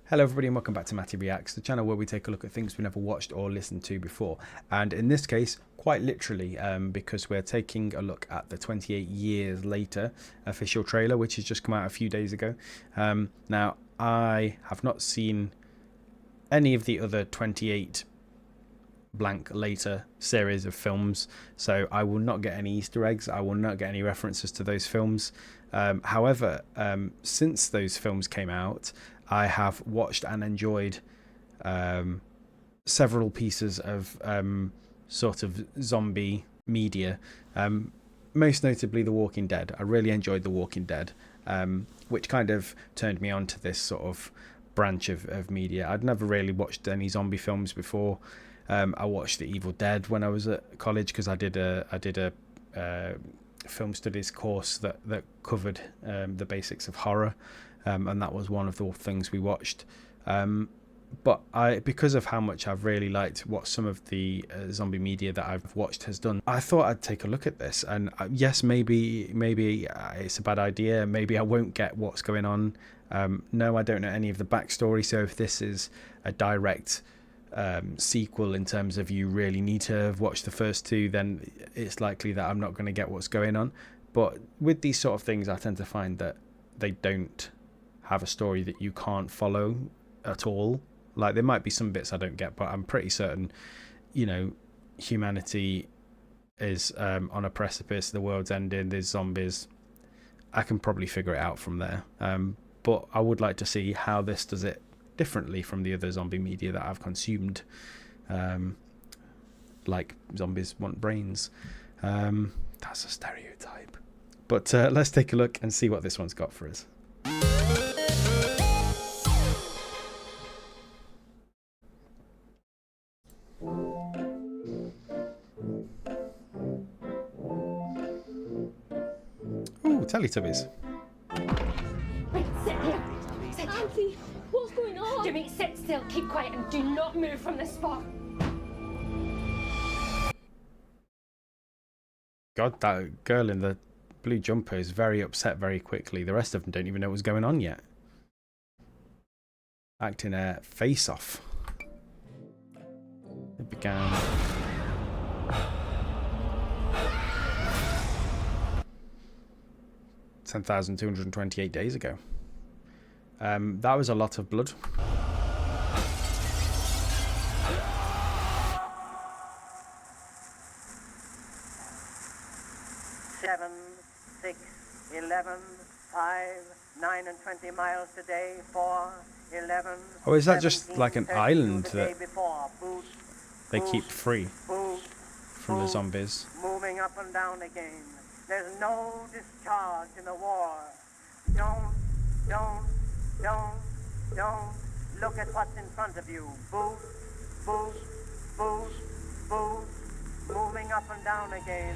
Hello everybody and welcome back to Matty Reacts, the channel where we take a look at things we never watched or listened to before. And in this case, quite literally, because we're taking a look at the 28 years later official trailer, which has just come out a few days ago. Now, I have not seen any of the other 28 blank later series of films, so I will not get any Easter eggs, I will not get any references to those films. However, since those films came out, I have watched and enjoyed several pieces of sort of zombie media, most notably The Walking Dead. I really enjoyed The Walking Dead, which kind of turned me on to this sort of branch of media. I'd never really watched any zombie films before. I watched The Evil Dead when I was at college because I did a film studies course that covered the basics of horror. And that was one of the things we watched. But because of how much I've really liked what some of the zombie media that I've watched has done, I thought I'd take a look at this. And yes, maybe it's a bad idea. Maybe I won't get what's going on. No, I don't know any of the backstory. So if this is a direct sequel in terms of you really need to have watched the first two, then it's likely that I'm not going to get what's going on. But with these sort of things, I tend to find that they don't have a story that you can't follow at all. Like, there might be some bits I don't get, but I'm pretty certain, you know, humanity is on a precipice, the world's ending, there's zombies. I can probably figure it out from there. But I would like to see how this does it differently from the other zombie media that I've consumed. Like zombies want brains. That's a stereotype. But let's take a look and see what this one's got for us. Ooh, Teletubbies. Wait, sit here. Sit. Auntie, what's going on? Jimmy, sit still, keep quiet, and do not move from the spot. God, that girl in the blue jumper is very upset very quickly. The rest of them don't even know what's going on yet. Acting a face-off. It began... $10,228 days ago. That was a lot of blood. Seven, 6, 11, 5, 9 and 20 miles today. 4, 11. Oh, is that just like an 32 island the that day before. Boost, they boost, keep free boost, from the boost, zombies? moving up and down again. There's no discharge in the war. Don't look at what's in front of you. Boost, boost, boost, boost, moving up and down again.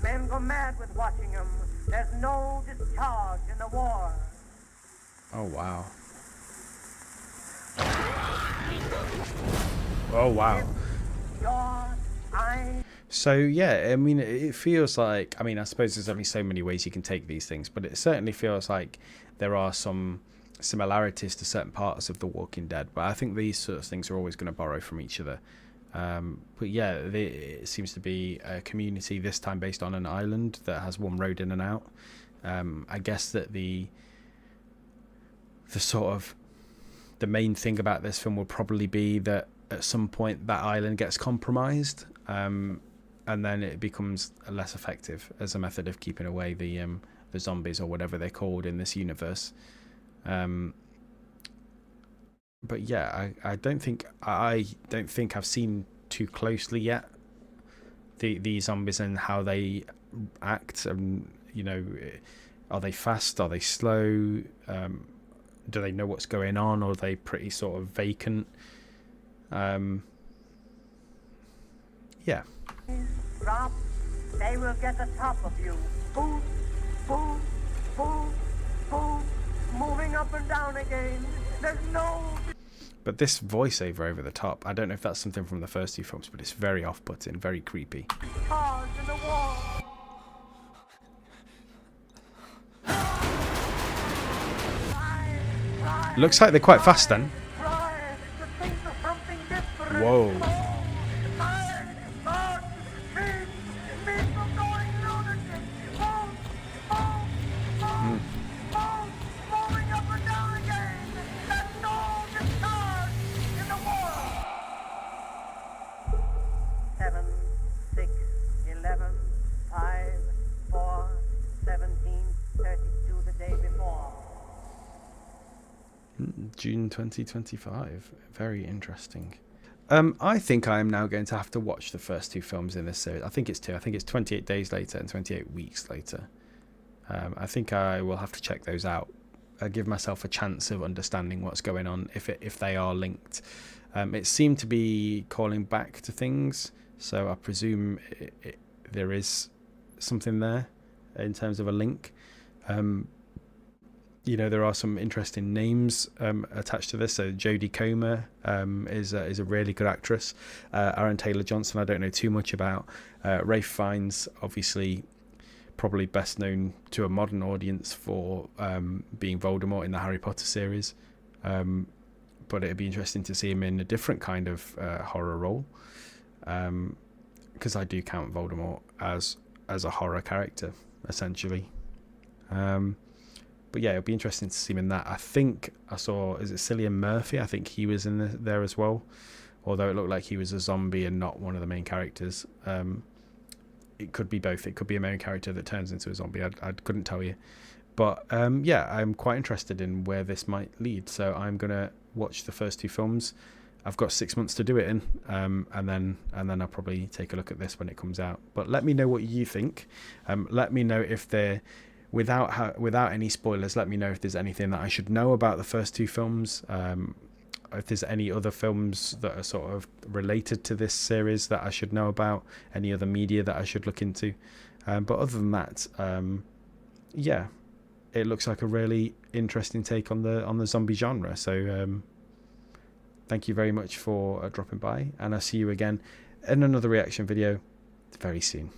Men go mad with watching them. There's no discharge in the war. Oh, wow. Oh, wow. Your eyes. So, yeah, I mean, it feels like... I mean, I suppose there's only so many ways you can take these things, but it certainly feels like there are some similarities to certain parts of The Walking Dead. But I think these sort of things are always going to borrow from each other. But yeah, it seems to be a community, this time based on an island that has one road in and out. I guess that the sort of... the main thing about this film will probably be that at some point that island gets compromised, and then it becomes less effective as a method of keeping away the zombies or whatever they're called in this universe. But yeah, I don't think I've seen too closely yet the zombies and how they act. You know, are they fast? Are they slow? Do they know what's going on, or are they pretty sort of vacant? Yeah. Drop, they will get the top of you. Boost, boost, boost, boost, moving up and down again. There's no... But this voiceover over the top, I don't know if that's something from the first two films, but it's very off-putting, very creepy. Cars in the wall. Looks like they're quite fast then. Try to think of something different. Whoa. Keep me from going lunatic. Moving up and down again. That's all the stars in the world. 7, 6, 11, 5, 4, 17, 32 the day before. June 2025. Very interesting. I think I am now going to have to watch the first 2 films in this series. I think it's 2. I think it's 28 Days Later and 28 Weeks Later. I think I will have to check those out. Give myself a chance of understanding what's going on if they are linked. It seemed to be calling back to things, so I presume there is something there in terms of a link. There are some interesting names attached to this. So Jodie Comer is a really good actress. Aaron Taylor-Johnson, I don't know too much about. Ralph Fiennes, obviously, probably best known to a modern audience for being Voldemort in the Harry Potter series. But it'd be interesting to see him in a different kind of horror role. Because I do count Voldemort as a horror character, essentially. But yeah, it'll be interesting to see him in that. I think I saw, is it Cillian Murphy? I think he was in there as well. Although it looked like he was a zombie and not one of the main characters. It could be both. It could be a main character that turns into a zombie. I couldn't tell you. But yeah, I'm quite interested in where this might lead. So I'm going to watch the first 2 films. I've got 6 months to do it in. And then I'll probably take a look at this when it comes out. But let me know what you think. Let me know if they're... Without any spoilers, let me know if there's anything that I should know about the first 2 films. If there's any other films that are sort of related to this series that I should know about, any other media that I should look into. But other than that, yeah, it looks like a really interesting take on the zombie genre. So thank you very much for dropping by, and I'll see you again in another reaction video very soon.